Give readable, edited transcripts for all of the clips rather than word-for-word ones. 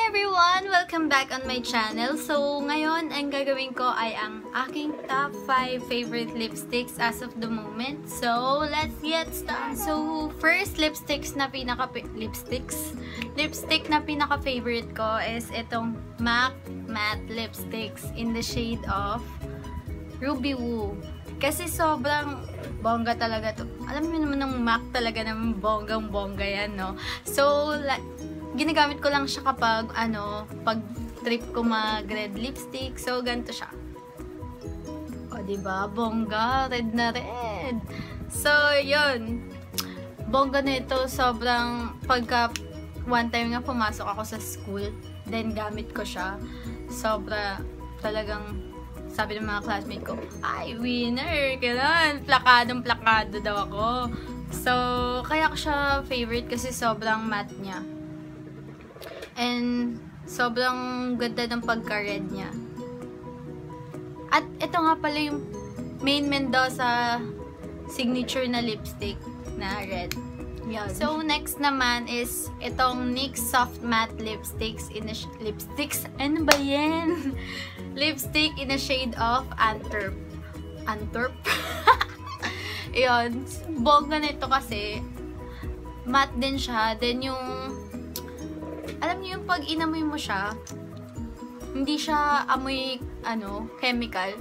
everyone! Welcome back on my channel. So, ngayon, ang gagawin ko ay ang aking top 5 favorite lipsticks as of the moment. So, let's get started! So, first lipstick na pinaka-favorite ko is itong MAC Matte Lipsticks in the shade of Ruby Woo. Kasi sobrang bongga talaga to. Alam niyo naman ng MAC talaga ng bonggang-bongga yan, no? So, ginagamit ko lang siya kapag, pag trip ko mag-red lipstick. So, ganito siya. O, diba? Bongga. Red na red. So, yun. Bongga na ito. Sobrang, pagka one time nga pumasok ako sa school, then gamit ko siya. Sobra, talagang, sabi ng mga classmate ko, ay, winner! Kailan? Plakadong-plakado daw ako. So, kaya ko siya favorite kasi sobrang matte niya. And, sobrang ganda ng pagka-red niya. At, ito nga pala yung main Mendoza signature na lipstick na red. Yan. So, next naman is itong NYX Soft Matte Lipsticks in a ano ba yan? Lipstick in a shade of Antwerp. Yun. Bongga nito kasi matte din siya. Then, yung alam niyo yung pag inamoy mo siya, hindi siya amoy, chemical.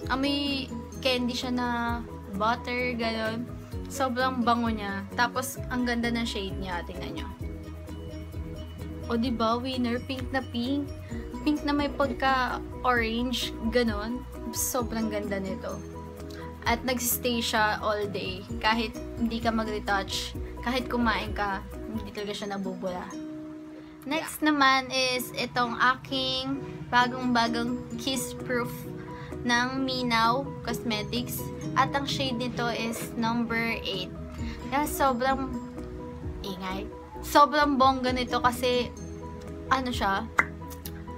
Amoy candy siya na butter, gano'n. Sobrang bango niya. Tapos, ang ganda ng shade niya. Tingnan niyo. O, diba, winner? Pink na pink. Pink na may pagka-orange, gano'n. Sobrang ganda nito. At nagsistay siya all day. Kahit hindi ka mag-retouch, kahit kumain ka, hindi talaga siya nabubula. Next naman is itong aking bagong-bagong Kiss Proof ng Minaw Cosmetics. At ang shade nito is number 8. Kaya sobrang ingay. Sobrang bongga nito kasi siya,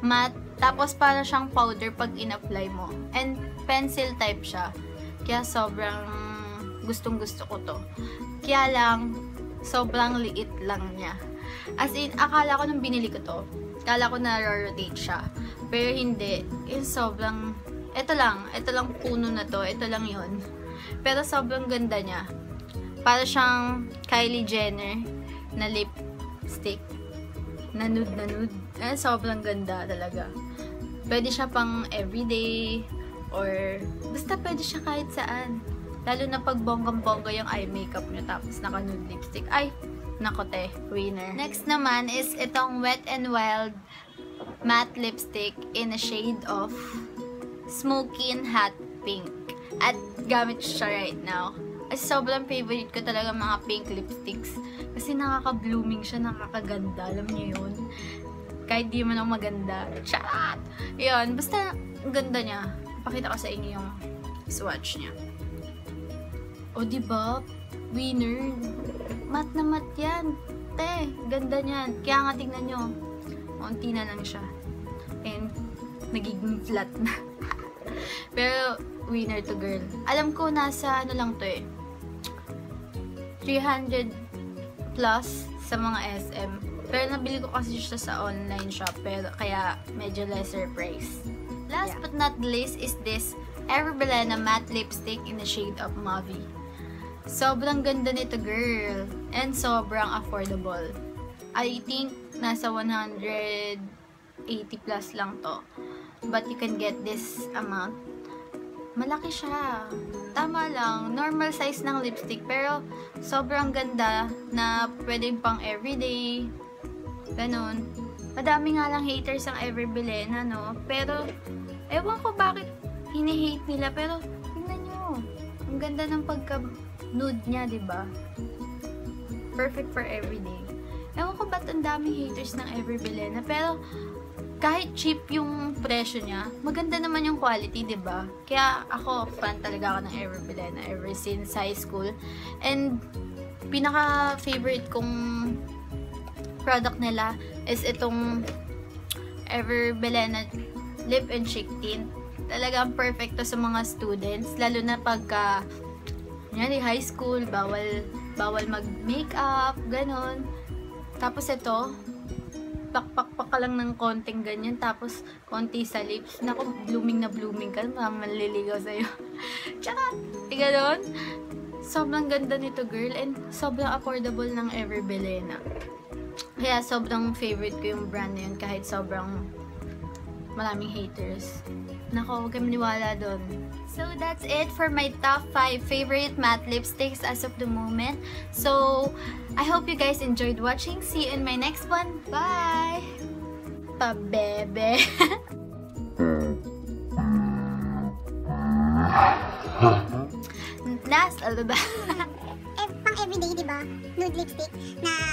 matte. Tapos para siyang powder pag in-apply mo. And pencil type siya. Kaya sobrang gustong-gusto ko to. Kaya lang, sobrang liit lang niya. As in, akala ko nung binili ko to, akala ko na-rotate siya. Pero hindi. Sobrang, ito lang puno na to. Ito lang yun. Pero sobrang ganda niya. Para siyang Kylie Jenner na lipstick. Na nude na nude. Sobrang ganda talaga. Pwede siya pang everyday. Or, basta pwede siya kahit saan. Lalo na pag bonggang-bongga yung eye makeup nyo tapos naka-nude lipstick. Ay, nakote, winner. Next naman is itong Wet n Wild matte lipstick in a shade of Smoking Hot Pink. At gamit siya right now. Kasi sobrang favorite ko talaga mga pink lipsticks. Kasi nakaka-blooming siya, nakakaganda. Alam niyo yun? Kahit di man ako maganda. Charot! Yun, basta ang ganda niya. Pakita ko sa inyo yung swatch niya. O, diba? Winner. Matte na matte yan. Te, ganda niyan. Kaya nga tingnan nyo. Unti na lang siya. And, nagiging flat na. Pero, winner to girl. Alam ko, nasa lang to 300 plus sa mga SM. Pero, nabili ko kasi siya sa online shop. Pero, kaya, medyo lesser price. Last but not least is this Everbelena matte lipstick in the shade of Mauve. Sobrang ganda nito, girl. And sobrang affordable. I think nasa 180 plus lang to. But you can get this amount. Malaki siya. Tama lang. Normal size ng lipstick. Pero sobrang ganda na pwedeng pang everyday. Ganon. Madami nga lang haters ang Everbelena, no? Pero, ewan ko bakit hini-hate nila. Pero, tingnan nyo. Ang ganda ng nude niya, diba? Perfect for everyday. Ewan ko ba't ang daming haters ng Everbelena. Pero, kahit cheap yung presyo niya, maganda naman yung quality, diba? Kaya ako, fan talaga ako ng Everbelena ever since high school. And, pinaka-favorite kong product nila is itong Everbelena Lip and Cheek Tint. Talagang perfect to sa mga students. Lalo na pagka high school, bawal mag-makeup, ganon. Tapos ito, pakpak ka lang ng konting ganyan, tapos konti sa lips. Naku, blooming na blooming ka. Maliligaw sa'yo. Tsaka, gano'n. Sobrang ganda nito, girl. And sobrang affordable ng Everbelena. Kaya sobrang favorite ko yung brand na yun, kahit sobrang maraming haters. Nako, huwag kayong maniwala doon. So, that's it for my top 5 favorite matte lipsticks as of the moment. So, I hope you guys enjoyed watching. See you in my next one. Bye! Pa-bebe! Last, ano ba? Pang everyday, diba? Nude lipstick na